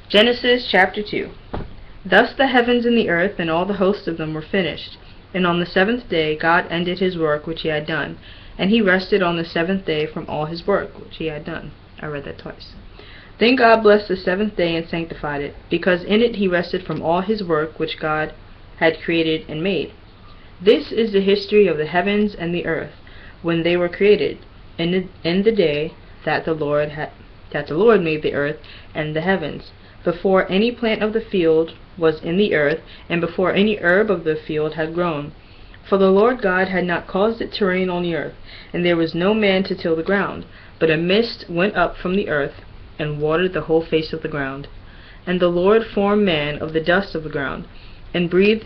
Genesis chapter 2. Thus the heavens and the earth and all the hosts of them were finished. And on the seventh day God ended his work which he had done, and he rested on the seventh day from all his work which he had done. I read that twice. Then God blessed the seventh day and sanctified it, because in it he rested from all his work which God had created and made. This is the history of the heavens and the earth, when they were created, in the day that the Lord made the earth and the heavens, before any plant of the field was in the earth, and before any herb of the field had grown. For the Lord God had not caused it to rain on the earth, and there was no man to till the ground, but a mist went up from the earth, and watered the whole face of the ground. And the Lord formed man of the dust of the ground, and breathed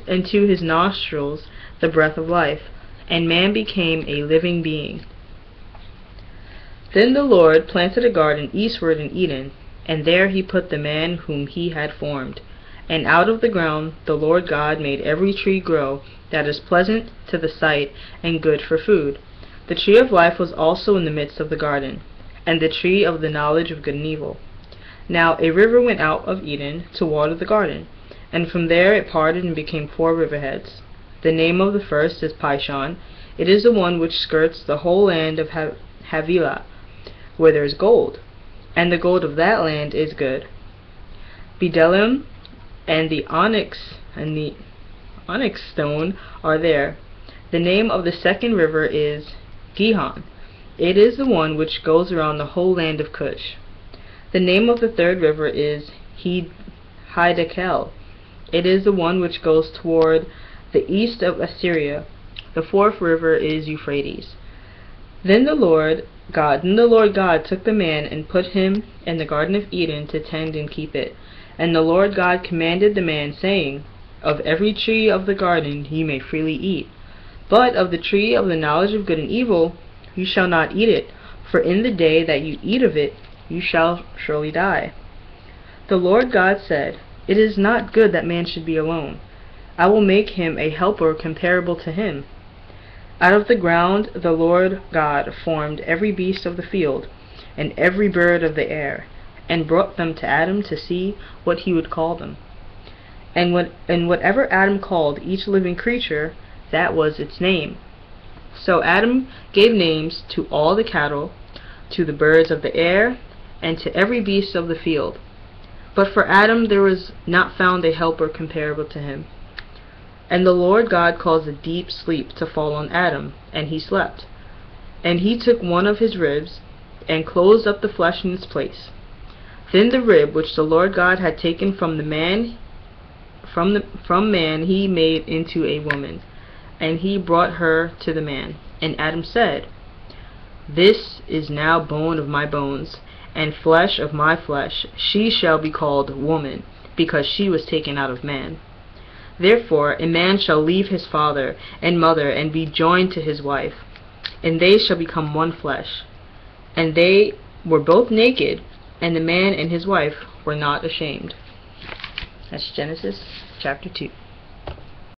into his nostrils the breath of life, and man became a living being. Then the Lord planted a garden eastward in Eden, and there he put the man whom he had formed. And out of the ground the Lord God made every tree grow that is pleasant to the sight and good for food. The tree of life was also in the midst of the garden, and the tree of the knowledge of good and evil. Now a river went out of Eden to water the garden, and from there it parted and became 4 riverheads. The name of the first is Pishon. It is the one which skirts the whole land of Havilah, where there is gold, and the gold of that land is good. Bdellium and the onyx stone are there. The name of the second river is Gihon. It is the one which goes around the whole land of Cush. The name of the third river is Hiddekel. It is the one which goes toward the east of Assyria. The fourth river is Euphrates. Then the Lord God took the man and put him in the Garden of Eden to tend and keep it. And the Lord God commanded the man, saying, Of every tree of the garden ye may freely eat, but of the tree of the knowledge of good and evil you shall not eat it, for in the day that you eat of it you shall surely die. The Lord God said, It is not good that man should be alone. I will make him a helper comparable to him. Out of the ground the Lord God formed every beast of the field, and every bird of the air, and brought them to Adam to see what he would call them. And whatever Adam called each living creature, that was its name. So Adam gave names to all the cattle, to the birds of the air, and to every beast of the field. But for Adam there was not found a helper comparable to him. And the Lord God caused a deep sleep to fall on Adam, and he slept. And he took one of his ribs, and closed up the flesh in its place. Then the rib which the Lord God had taken from man he made into a woman, and he brought her to the man. And Adam said, This is now bone of my bones, and flesh of my flesh. She shall be called woman, because she was taken out of man. Therefore a man shall leave his father and mother, and be joined to his wife, and they shall become one flesh. And they were both naked, and the man and his wife were not ashamed. That's Genesis chapter 2.